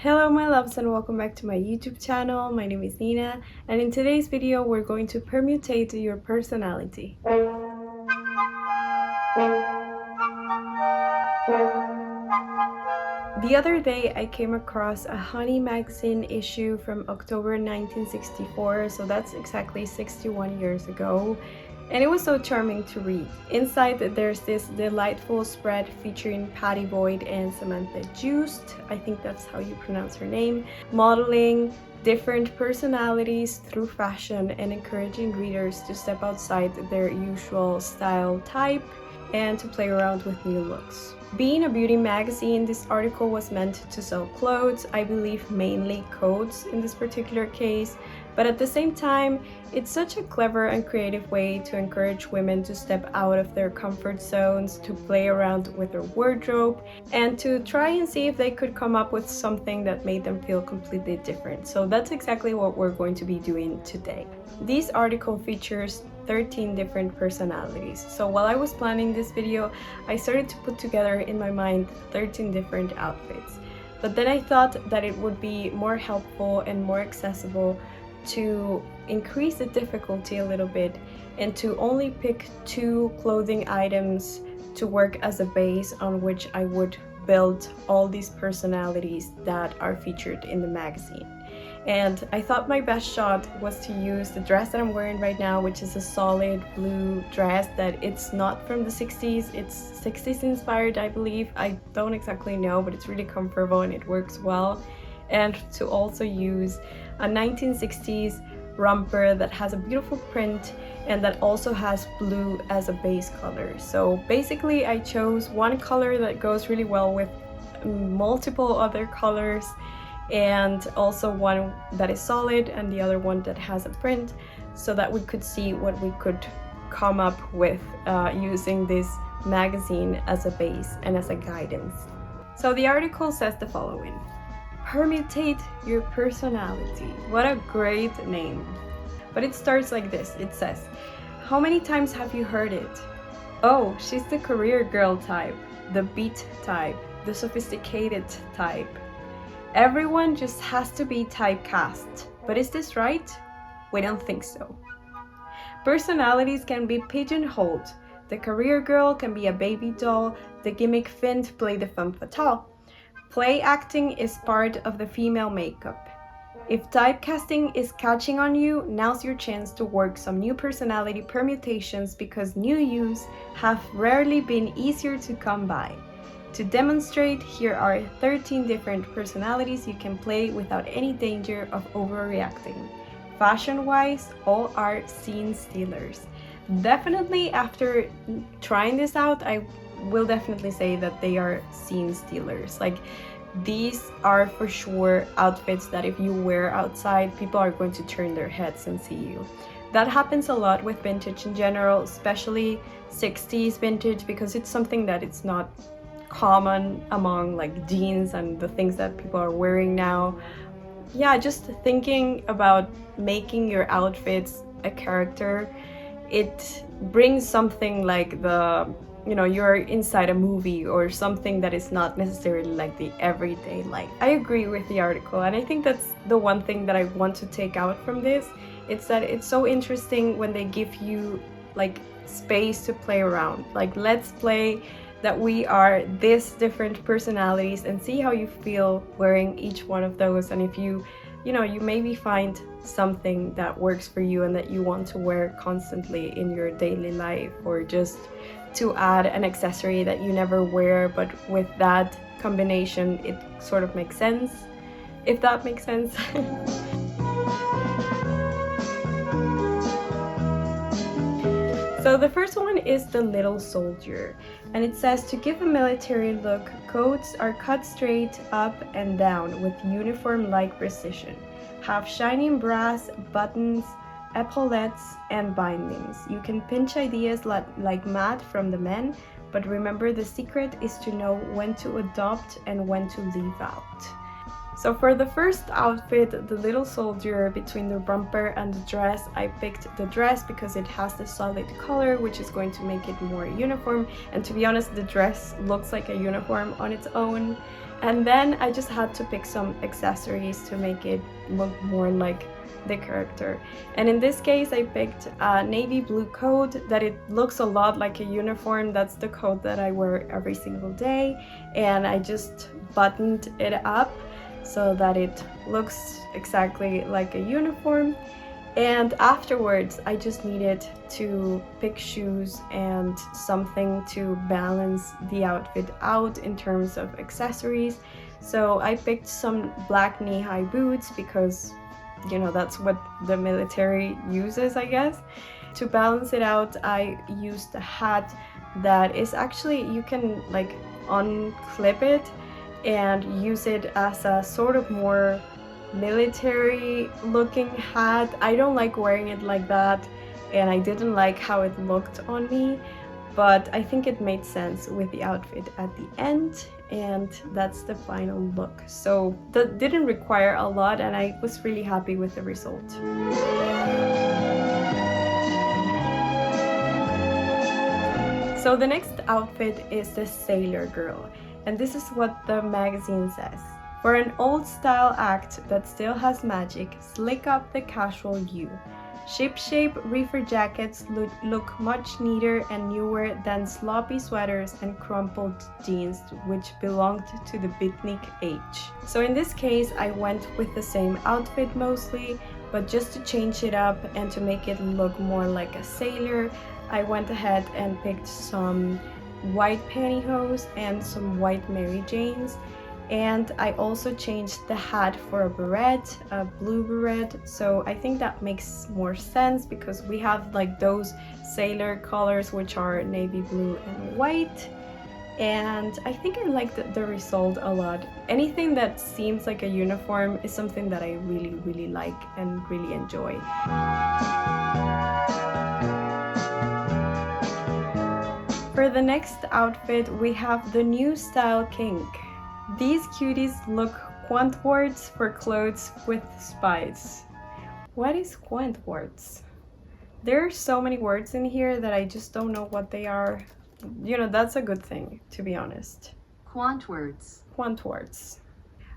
Hello my loves and welcome back to my YouTube channel. My name is Nina and in today's video we're going to permutate your personality. The other day I came across a Honey magazine issue from October 1964, so that's exactly 61 years ago. And it was so charming to read. Inside there's this delightful spread featuring Pattie and Samantha Juste, I think that's how you pronounce her name, modeling different personalities through fashion and encouraging readers to step outside their usual style type and to play around with new looks. Being a beauty magazine, this article was meant to sell clothes, I believe mainly coats in this particular case, but at the same time, it's such a clever and creative way to encourage women to step out of their comfort zones, to play around with their wardrobe, and to try and see if they could come up with something that made them feel completely different. So that's exactly what we're going to be doing today. This article features 13 different personalities. So while I was planning this video, I started to put together in my mind 13 different outfits. But then I thought that it would be more helpful and more accessible to increase the difficulty a little bit and to only pick 2 clothing items to work as a base on which I would build all these personalities that are featured in the magazine. And I thought my best shot was to use the dress that I'm wearing right now, which is a solid blue dress that it's not from the 60s, it's 60s inspired, I believe. I don't exactly know, but it's really comfortable and it works well. And to also use a 1960s romper that has a beautiful print and that also has blue as a base color. So basically I chose one color that goes really well with multiple other colors, and also one that is solid and the other one that has a print, so that we could see what we could come up with using this magazine as a base and as a guidance. So the article says the following: permutate your personality. What a great name. But it starts like this. It says, how many times have you heard it? Oh, she's the career girl type, the beat type, the sophisticated type. Everyone just has to be typecast. But is this right? We don't think so. Personalities can be pigeonholed. The career girl can be a baby doll, the gimmick fint play the femme fatale. Play acting is part of the female makeup. If typecasting is catching on you, now's your chance to work some new personality permutations, because new yous have rarely been easier to come by. To demonstrate, here are 13 different personalities you can play without any danger of overreacting. Fashion-wise, all are scene stealers. Definitely after trying this out, I will definitely say that they are scene stealers. Like, these are for sure outfits that if you wear outside, people are going to turn their heads and see you. That happens a lot with vintage in general, especially 60s vintage, because it's something that it's not common among like jeans and the things that people are wearing now. Yeah, just thinking about making your outfits a character, it brings something like you're inside a movie or something that is not necessarily like the everyday life. I agree with the article, and I think that's the one thing that I want to take out from this. It's that it's so interesting when they give you like space to play around. Like, let's play that we are this different personalities and see how you feel wearing each one of those, and if you maybe find something that works for you and that you want to wear constantly in your daily life, or just to add an accessory that you never wear, but with that combination it sort of makes sense, if that makes sense. So the first one is the little soldier, and it says to give a military look, coats are cut straight up and down with uniform-like precision. Have shining brass buttons, epaulettes, and bindings. You can pinch ideas like mad from the men, but remember the secret is to know when to adopt and when to leave out. So for the first outfit, the little soldier, between the romper and the dress, I picked the dress because it has the solid color, which is going to make it more uniform. And to be honest, the dress looks like a uniform on its own. And then I just had to pick some accessories to make it look more like the character. And in this case I picked a navy blue coat that it looks a lot like a uniform. That's the coat that I wear every single day, and I just buttoned it up so that it looks exactly like a uniform. And afterwards I just needed to pick shoes and something to balance the outfit out in terms of accessories. So I picked some black knee-high boots because, you know, that's what the military uses, I guess. To balance it out, I used a hat that is actually, you can like unclip it and use it as a sort of more military looking hat. I don't like wearing it like that, and I didn't like how it looked on me, but I think it made sense with the outfit at the end, and that's the final look. So that didn't require a lot, and I was really happy with the result. So the next outfit is the sailor girl, and this is what the magazine says. For an old style act that still has magic, slick up the casual you. Ship-shape reefer jackets look much neater and newer than sloppy sweaters and crumpled jeans, which belonged to the beatnik age. So in this case, I went with the same outfit mostly, but just to change it up and to make it look more like a sailor, I went ahead and picked some white pantyhose and some white Mary Janes. And I also changed the hat for a beret, a blue beret. So I think that makes more sense because we have like those sailor colors, which are navy blue and white. And I think I liked the result a lot. Anything that seems like a uniform is something that I really like and really enjoy. For the next outfit, we have the new style kink. These cuties look quantwards for clothes with spice. What is quantwards? There are so many words in here that I just don't know what they are. You know, that's a good thing, to be honest. Quantwards. Quantwards.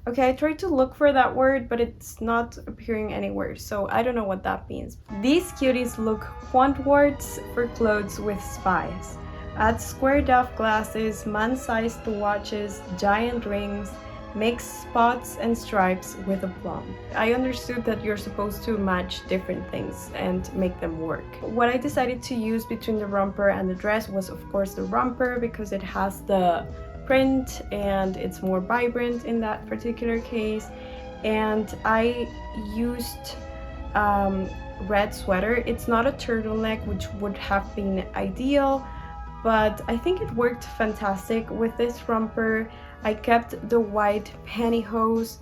Okay, I tried to look for that word, but it's not appearing anywhere, so I don't know what that means. These cuties look quantwards for clothes with spice. Add squared off glasses, man-sized watches, giant rings, mix spots and stripes with a plum. I understood that you're supposed to match different things and make them work. What I decided to use between the romper and the dress was of course the romper because it has the print and it's more vibrant in that particular case. And I used red sweater. It's not a turtleneck, which would have been ideal, but I think it worked fantastic with this romper. I kept the white pantyhose,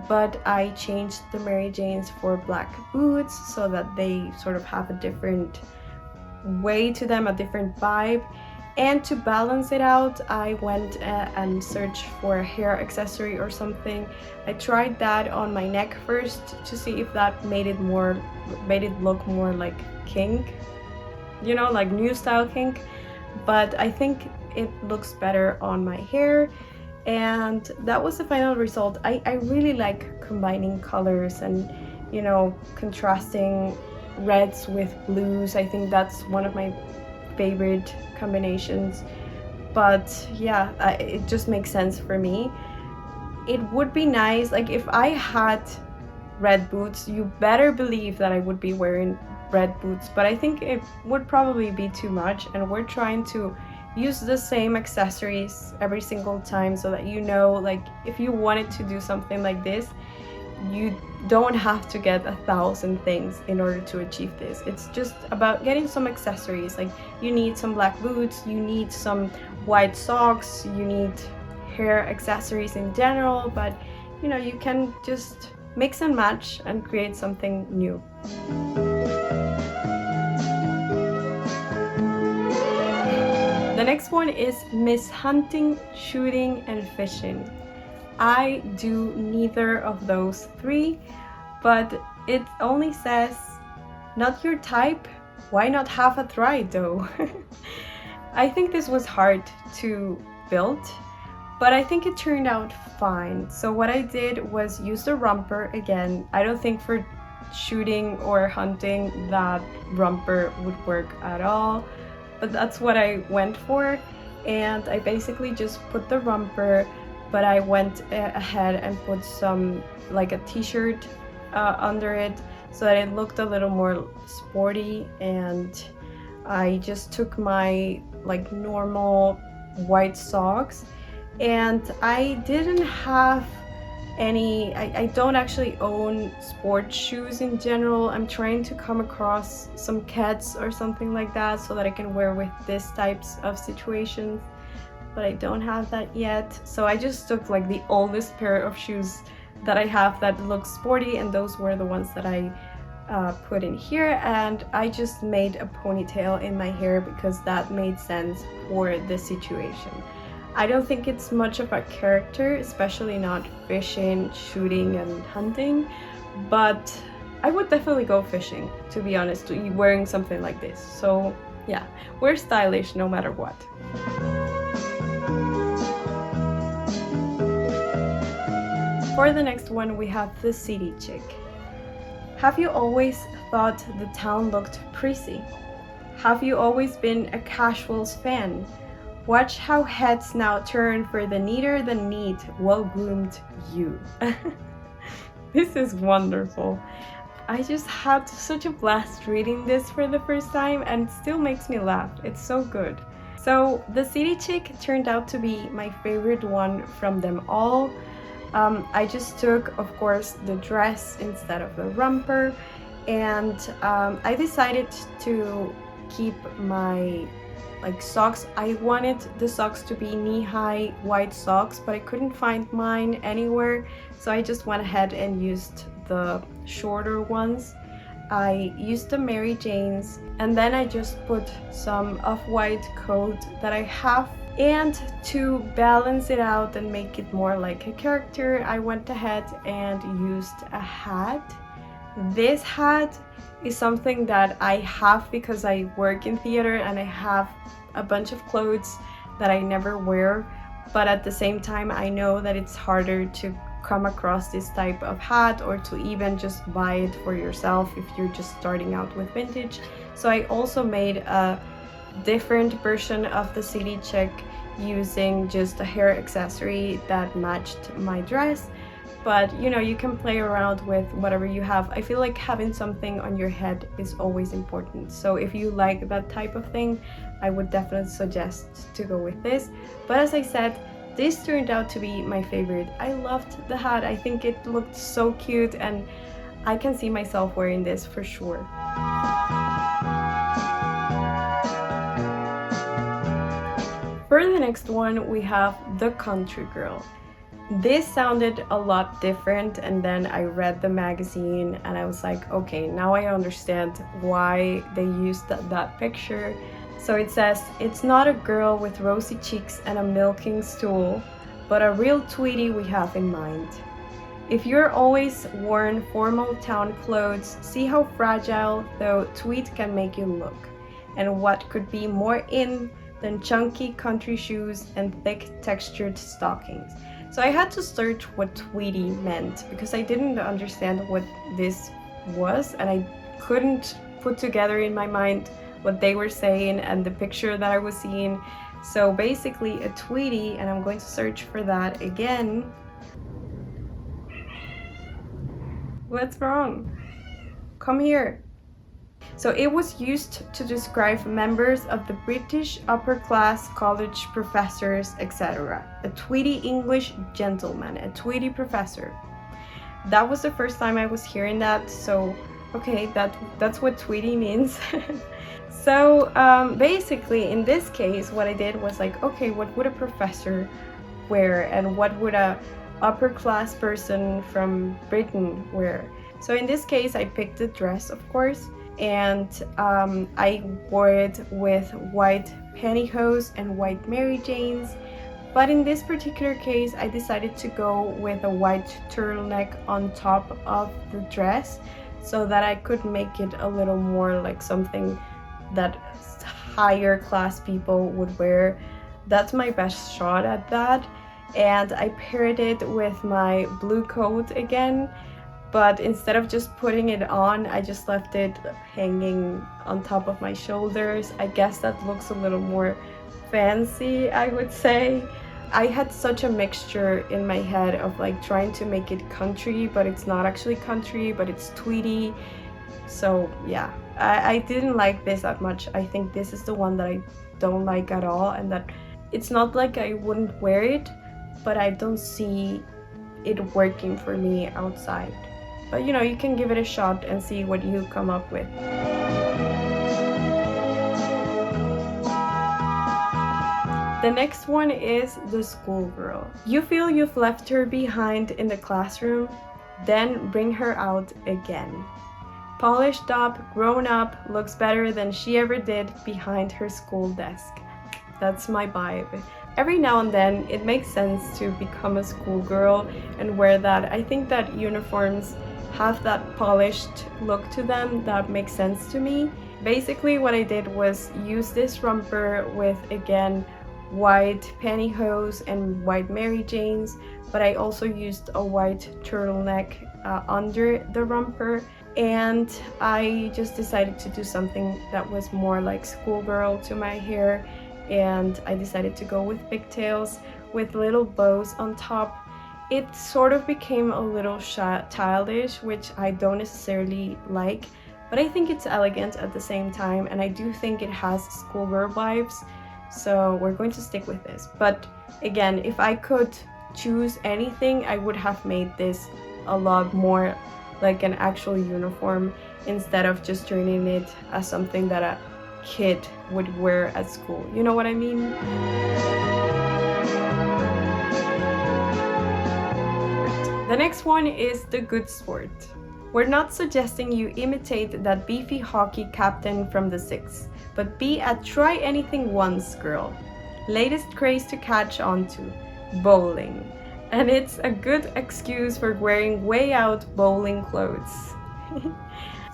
but I changed the Mary Janes for black boots so that they sort of have a different way to them, a different vibe. And to balance it out, I went and searched for a hair accessory or something. I tried that on my neck first to see if that made it look more like kink, you know, like new style kink. But I think it looks better on my hair, and that was the final result. I really like combining colors and, you know, contrasting reds with blues. I think that's one of my favorite combinations, but yeah, it just makes sense for me. It would be nice, like if I had red boots, you better believe that I would be wearing red boots, but I think it would probably be too much, and we're trying to use the same accessories every single time so that, you know, like if you wanted to do something like this, you don't have to get 1,000 things in order to achieve this. It's just about getting some accessories. Like you need some black boots, you need some white socks, you need hair accessories in general, but you know, you can just mix and match and create something new. The next one is Miss Hunting, Shooting and Fishing. I do neither of those three, but it only says not your type. Why not have a try though? I think this was hard to build, but I think it turned out fine. So what I did was use the romper again. I don't think for shooting or hunting that romper would work at all, but that's what I went for. And I basically just put the romper, but I went ahead and put some, like a t-shirt under it, so that it looked a little more sporty. And I just took my like normal white socks, and I didn't have any, I don't actually own sports shoes in general. I'm trying to come across some Keds or something like that so that I can wear with this types of situations, but I don't have that yet. So I just took like the oldest pair of shoes that I have that look sporty, and those were the ones that I put in here. And I just made a ponytail in my hair because that made sense for the situation. I don't think it's much of a character, especially not fishing, shooting, and hunting, but I would definitely go fishing, to be honest, wearing something like this. So yeah, we're stylish no matter what. For the next one, we have the city chick. Have you always thought the town looked prissy? Have you always been a Casuals fan? Watch how heads now turn for the neater than neat, well-groomed you. This is wonderful. I just had such a blast reading this for the first time, and it still makes me laugh. It's so good. So the city chick turned out to be my favorite one from them all. I just took, of course, the dress instead of the romper, and I decided to keep my socks. I wanted the socks to be knee-high white socks, but I couldn't find mine anywhere, so I just went ahead and used the shorter ones. I used the Mary Janes, and then I just put some off-white coat that I have. And to balance it out and make it more like a character, I went ahead and used a hat. This hat is something that I have because I work in theater and I have a bunch of clothes that I never wear, but at the same time I know that it's harder to come across this type of hat, or to even just buy it for yourself if you're just starting out with vintage. So I also made a different version of the city chick using just a hair accessory that matched my dress. But you know, you can play around with whatever you have. I feel like having something on your head is always important, so if you like that type of thing, I would definitely suggest to go with this. But as I said, this turned out to be my favorite. I loved the hat. I think it looked so cute, and I can see myself wearing this for sure. For the next one, we have the country girl. This sounded a lot different, and then I read the magazine and I was like, okay, now I understand why they used that picture. So it says, it's not a girl with rosy cheeks and a milking stool, but a real Tweety we have in mind. If you're always worn formal town clothes, see how fragile though tweed can make you look, and what could be more in than chunky country shoes and thick textured stockings. So I had to search what Tweety meant because I didn't understand what this was, and I couldn't put together in my mind what they were saying and the picture that I was seeing. So basically a Tweety, and I'm going to search for that again. What's wrong? Come here. So it was used to describe members of the British upper class, college professors, etc. A Tweety English gentleman, a Tweety professor. That was the first time I was hearing that, so okay, that's what Tweety means. So basically in this case what I did was like, okay, what would a professor wear and what would a upper class person from Britain wear? So in this case I picked the dress, of course, and I wore it with white pantyhose and white Mary Janes. But in this particular case I decided to go with a white turtleneck on top of the dress so that I could make it a little more like something that higher class people would wear. That's my best shot at that. and I paired it with my blue coat again, but instead of just putting it on, I just left it hanging on top of my shoulders. I guess that looks a little more fancy, I would say. I had such a mixture in my head of like trying to make it country, but it's not actually country, but it's tweedy. So yeah, I didn't like this that much. I think this is the one that I don't like at all, and that it's not like I wouldn't wear it, but I don't see it working for me outside. But you know, you can give it a shot and see what you come up with. The next one is the schoolgirl. You feel you've left her behind in the classroom, then bring her out again. Polished up, grown up, looks better than she ever did behind her school desk. That's my vibe. Every now and then it makes sense to become a schoolgirl and wear that. I think that uniforms have that polished look to them that makes sense to me. Basically what I did was use this romper with, again, white pantyhose and white Mary Janes, but I also used a white turtleneck under the romper, and I just decided to do something that was more like schoolgirl to my hair, and I decided to go with pigtails with little bows on top. It sort of became a little childish, which I don't necessarily like, but I think it's elegant at the same time, and I do think it has schoolgirl vibes, so we're going to stick with this. But again, if I could choose anything, I would have made this a lot more like an actual uniform instead of just turning it as something that a kid would wear at school. You know what I mean? The next one is the good sport. We're not suggesting you imitate that beefy hockey captain from the 6s, but be a try anything once girl. Latest craze to catch on to, bowling. And it's a good excuse for wearing way out bowling clothes.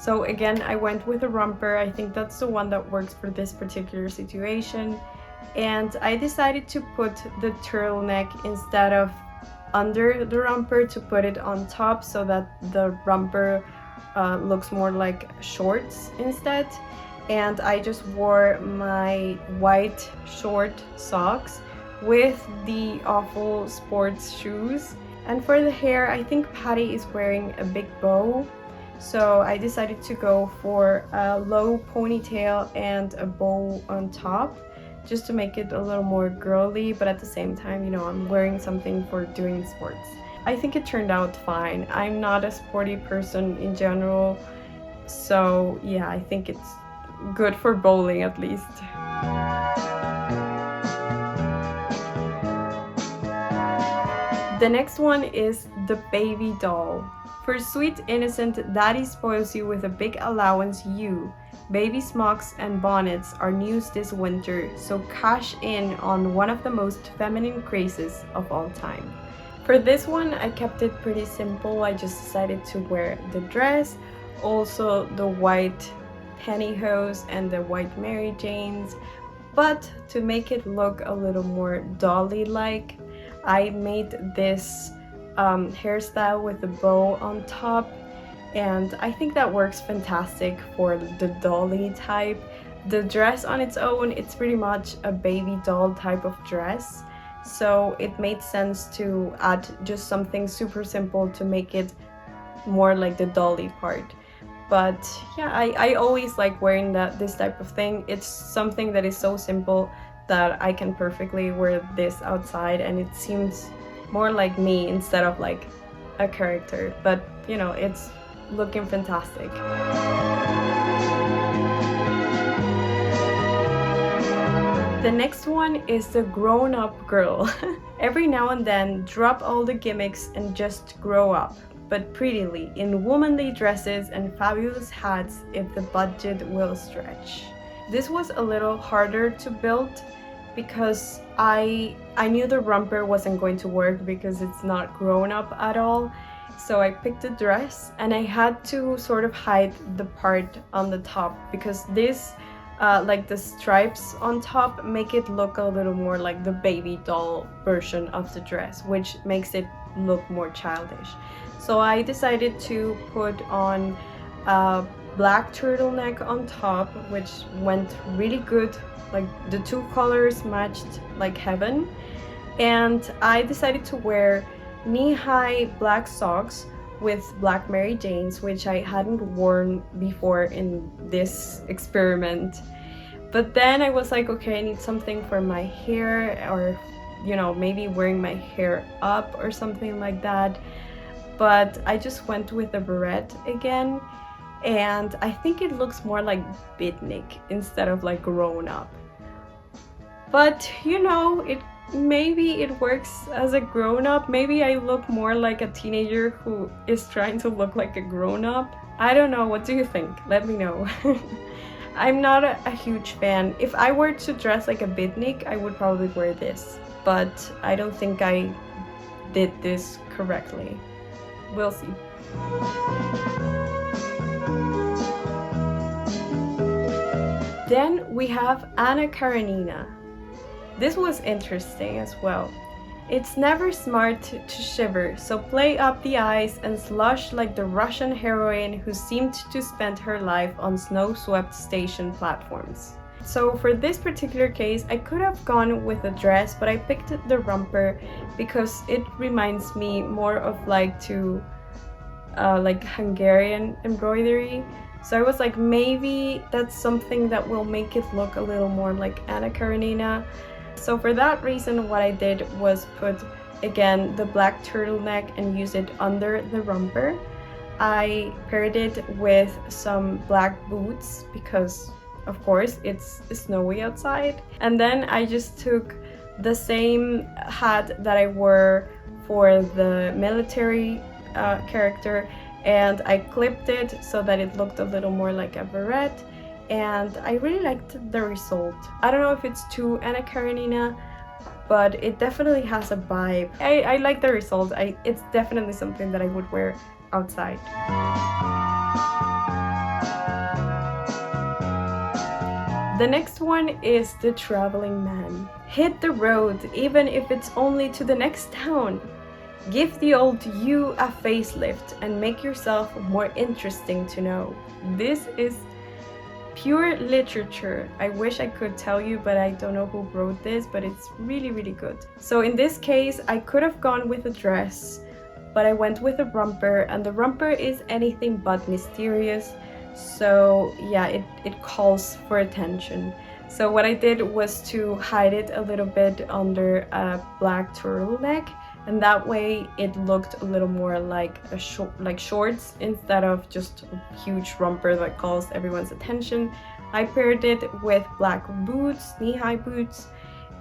So again, I went with a romper. I think that's the one that works for this particular situation. And I decided to put the turtleneck instead of under the romper, to put it on top so that the romper looks more like shorts instead. And I just wore my white short socks with the awful sports shoes. And for the hair, I think Pattie is wearing a big bow, so I decided to go for a low ponytail and a bow on top, just to make it a little more girly, but at the same time, you know, I'm wearing something for doing sports. I think it turned out fine. I'm not a sporty person in general, so yeah, I think it's good for bowling at least. The next one is the baby doll. For sweet innocent daddy spoils you with a big allowance, you. Baby smocks and bonnets are news this winter, so cash in on one of the most feminine crazes of all time. For this one, I kept it pretty simple. I just decided to wear the dress, also the white pantyhose and the white Mary Janes, but to make it look a little more dolly-like, I made this hairstyle with the bow on top, and I think that works fantastic for the dolly type. The dress on its own, it's pretty much a baby doll type of dress, so it made sense to add just something super simple to make it more like the dolly part. But yeah, I always like wearing this type of thing. It's something that is so simple that I can perfectly wear this outside, and it seems more like me instead of like a character, but you know, it's looking fantastic. The next one is the grown-up girl. Every now and then, drop all the gimmicks and just grow up, but prettily, in womanly dresses and fabulous hats if the budget will stretch. This was a little harder to build because I knew the romper wasn't going to work because it's not grown up at all. So I picked a dress, and I had to sort of hide the part on the top because this like the stripes on top make it look a little more like the baby doll version of the dress, which makes it look more childish. So I decided to put on a black turtleneck on top, which went really good. Like the two colors matched like heaven. And I decided to wear knee-high black socks with black Mary Janes, which I hadn't worn before in this experiment. But then I was like, okay, I need something for my hair, or you know, maybe wearing my hair up or something like that. But I just went with a beret again, and I think it looks more like beatnik instead of like grown up. But you know, maybe it works as a grown-up. Maybe I look more like a teenager who is trying to look like a grown-up. I don't know, what do you think? Let me know. I'm not a huge fan. If I were to dress like a beatnik, I would probably wear this, but I don't think I did this correctly. We'll see. Then we have Anna Karenina. This was interesting as well. It's never smart to shiver, so play up the eyes and slush like the Russian heroine who seemed to spend her life on snow-swept station platforms. So for this particular case, I could have gone with a dress, but I picked the romper because it reminds me more of like Hungarian embroidery. So I was like, maybe that's something that will make it look a little more like Anna Karenina. So for that reason, what I did was put, again, the black turtleneck and use it under the romper. I paired it with some black boots because, of course, it's snowy outside. And then I just took the same hat that I wore for the military character, and I clipped it so that it looked a little more like a beret. And I really liked the result. I don't know if it's too Anna Karenina, but it definitely has a vibe. I like the result. It's definitely something that I would wear outside. The next one is the traveling man. Hit the road, even if it's only to the next town. Give the old you a facelift and make yourself more interesting to know. This is pure literature. I wish I could tell you, but I don't know who wrote this, but it's really, really good. So in this case, I could have gone with a dress, but I went with a romper, and the romper is anything but mysterious. So yeah, it calls for attention. So what I did was to hide it a little bit under a black turtleneck, and that way it looked a little more like shorts instead of just a huge romper that calls everyone's attention. I paired it with black boots, knee-high boots,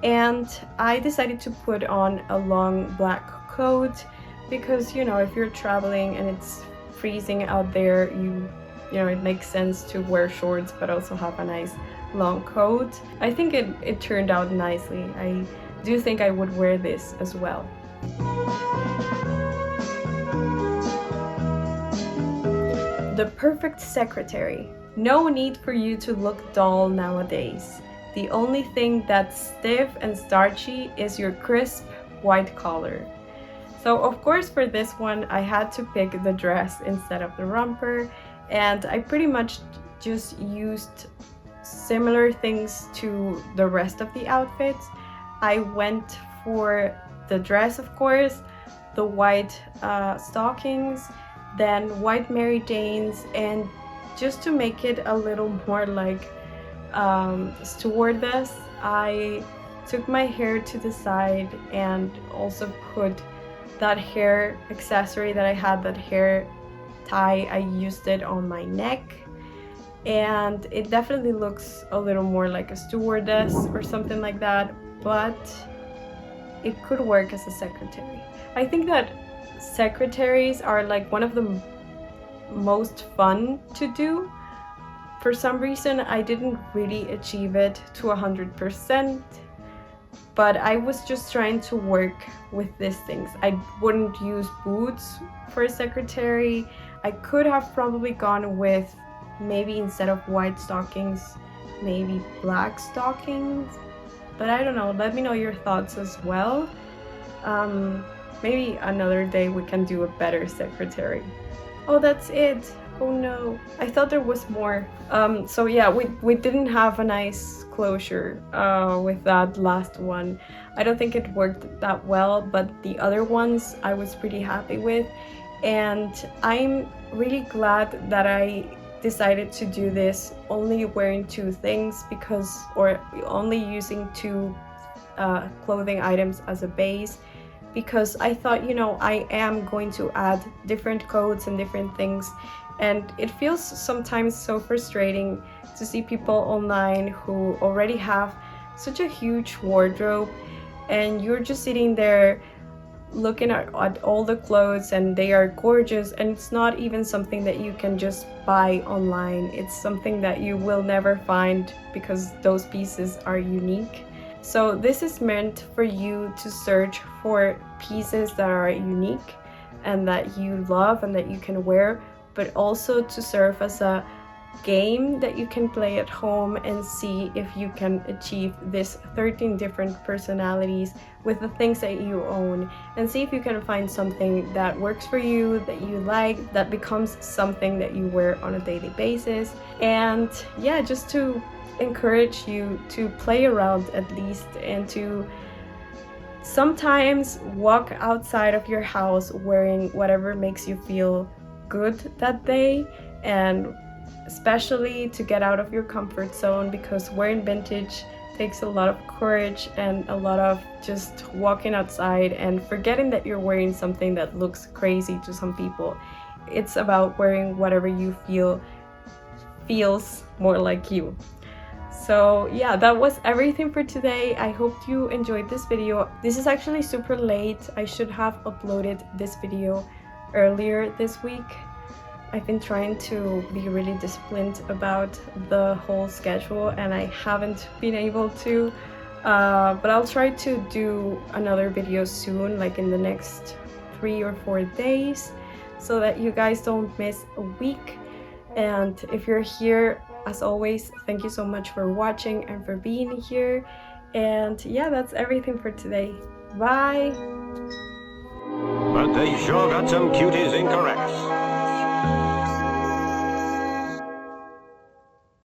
and I decided to put on a long black coat because, you know, if you're traveling and it's freezing out there, you know, it makes sense to wear shorts but also have a nice long coat. I think it turned out nicely. I do think I would wear this as well. The perfect secretary. No need for you to look dull nowadays. The only thing that's stiff and starchy is your crisp white collar. So of course for this one I had to pick the dress instead of the romper, and I pretty much just used similar things to the rest of the outfits. I went for the dress, of course, the white stockings, then white Mary Janes, and just to make it a little more like stewardess, I took my hair to the side and also put that hair accessory that I had, that hair tie, I used it on my neck, and it definitely looks a little more like a stewardess or something like that, but it could work as a secretary. I think that secretaries are like one of the most fun to do. For some reason I didn't really achieve it to 100%, but I was just trying to work with these things. I wouldn't use boots for a secretary. I could have probably gone with, maybe instead of white stockings, maybe black stockings, but I don't know, let me know your thoughts as well. Maybe another day we can do a better secretary. Oh, that's it. Oh no, I thought there was more. So yeah, we didn't have a nice closure with that last one. I don't think it worked that well, but the other ones I was pretty happy with, and I'm really glad that I decided to do this only wearing two things, because, or only using two clothing items as a base, because I thought, you know, I am going to add different coats and different things, and it feels sometimes so frustrating to see people online who already have such a huge wardrobe, and you're just sitting there looking at all the clothes and they are gorgeous, and it's not even something that you can just buy online. It's something that you will never find because those pieces are unique. So this is meant for you to search for pieces that are unique and that you love and that you can wear, but also to serve as a game that you can play at home and see if you can achieve this 13 different personalities with the things that you own, and see if you can find something that works for you, that you like, that becomes something that you wear on a daily basis. And yeah, just to encourage you to play around at least, and to sometimes walk outside of your house wearing whatever makes you feel good that day, and especially to get out of your comfort zone, because wearing vintage takes a lot of courage and a lot of just walking outside and forgetting that you're wearing something that looks crazy to some people. It's about wearing whatever you feel feels more like you. So yeah, that was everything for today. I hope you enjoyed this video. This is actually super late. I should have uploaded this video earlier this week. I've been trying to be really disciplined about the whole schedule and I haven't been able to, but I'll try to do another video soon, like in the next 3 or 4 days, so that you guys don't miss a week. And if you're here, as always, thank you so much for watching and for being here. And yeah, that's everything for today. Bye! But they sure got some cuties incorrect.